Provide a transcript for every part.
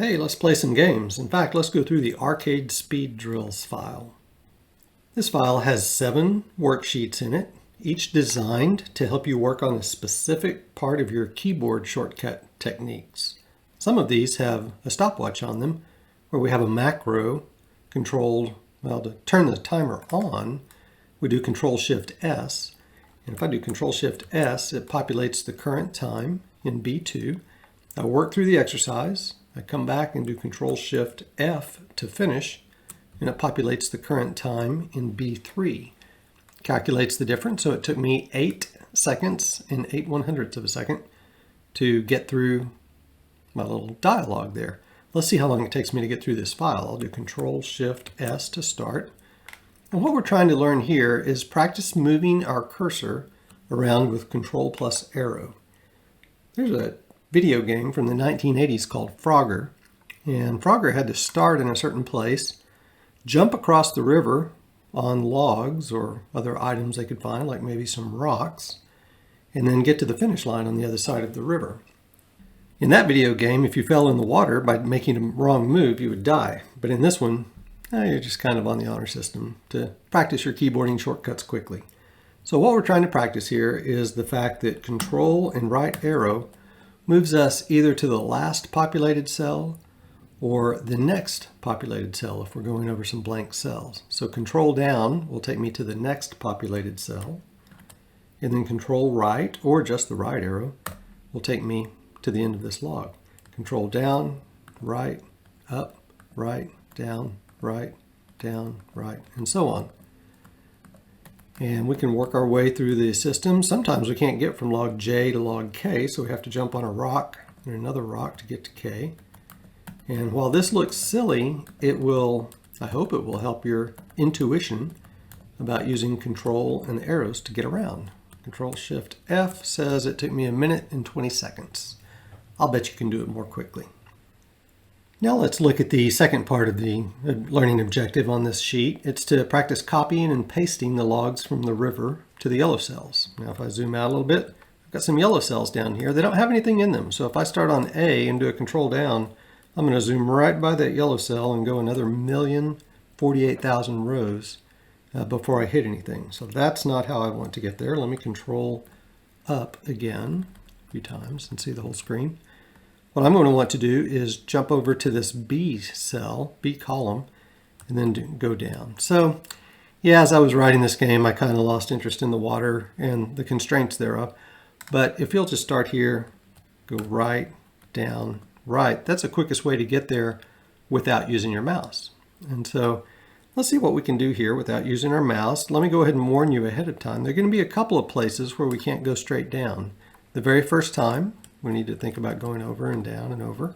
Hey, let's play some games. In fact, let's go through the Arcade Speed Drills file. This file has 7 worksheets in it, each designed to help you work on a specific part of your keyboard shortcut techniques. Some of these have a stopwatch on them, where we have a macro controlled, to turn the timer on, we do Control-Shift-S. And if I do Control-Shift-S, it populates the current time in B2. I work through the exercise. I come back and do Control-Shift-F to finish, and it populates the current time in B3. Calculates the difference, so it took me 8 seconds and 8/100ths of a second to get through my little dialogue there. Let's see how long it takes me to get through this file. I'll do Control-Shift-S to start. And what we're trying to learn here is practice moving our cursor around with Control plus arrow. There's a video game from the 1980s called Frogger, and Frogger had to start in a certain place, jump across the river on logs or other items they could find, like maybe some rocks, and then get to the finish line on the other side of the river. In that video game, if you fell in the water by making a wrong move, you would die. But in this one, you're just kind of on the honor system to practice your keyboarding shortcuts quickly. So what we're trying to practice here is the fact that Control and right arrow moves us either to the last populated cell or the next populated cell if we're going over some blank cells. So Control down will take me to the next populated cell, and then Control right, or just the right arrow, will take me to the end of this log. Control down, right, up, right, down, right, and so on. And we can work our way through the system. Sometimes we can't get from log J to log K, so we have to jump on a rock and another rock to get to K. And while this looks silly, I hope it will help your intuition about using Control and arrows to get around. Control-Shift-F says it took me 1 minute and 20 seconds. I'll bet you can do it more quickly. Now let's look at the second part of the learning objective on this sheet. It's to practice copying and pasting the logs from the river to the yellow cells. Now if I zoom out a little bit, I've got some yellow cells down here. They don't have anything in them. So if I start on A and do a Control down, I'm going to zoom right by that yellow cell and go another 1,048,000 rows before I hit anything. So that's not how I want to get there. Let me Control up again a few times and see the whole screen. What I'm going to want to do is jump over to this B cell, B column, and then go down. So yeah, as I was writing this game, I kind of lost interest in the water and the constraints thereof. But if you'll just start here, go right, down, right, that's the quickest way to get there without using your mouse. And so let's see what we can do here without using our mouse. Let me go ahead and warn you ahead of time. There are going to be a couple of places where we can't go straight down. The very first time, we need to think about going over and down and over.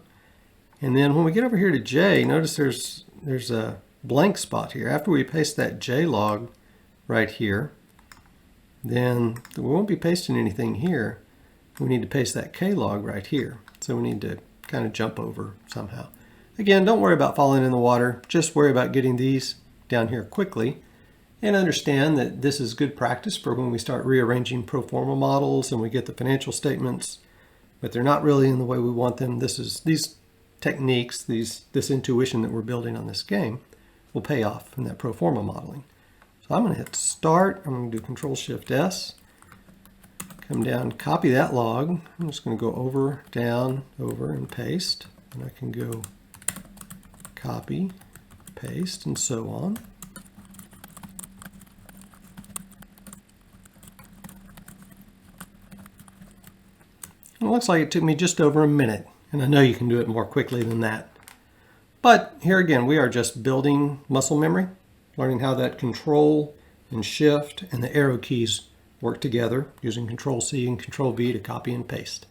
And then when we get over here to J, notice there's a blank spot here. After we paste that J log right here, then we won't be pasting anything here. We need to paste that K log right here. So we need to kind of jump over somehow. Again, don't worry about falling in the water. Just worry about getting these down here quickly. And understand that this is good practice for when we start rearranging pro forma models and we get the financial statements, but they're not really in the way we want them. These techniques, this intuition that we're building on this game will pay off in that pro forma modeling. So I'm going to hit Start. I'm going to do Control-Shift-S. Come down, copy that log. I'm just going to go over, down, over, and paste. And I can go copy, paste, and so on. It looks like it took me just over 1 minute, and I know you can do it more quickly than that. But here again, we are just building muscle memory, learning how that Control and Shift and the arrow keys work together using Control-C and Control-V to copy and paste.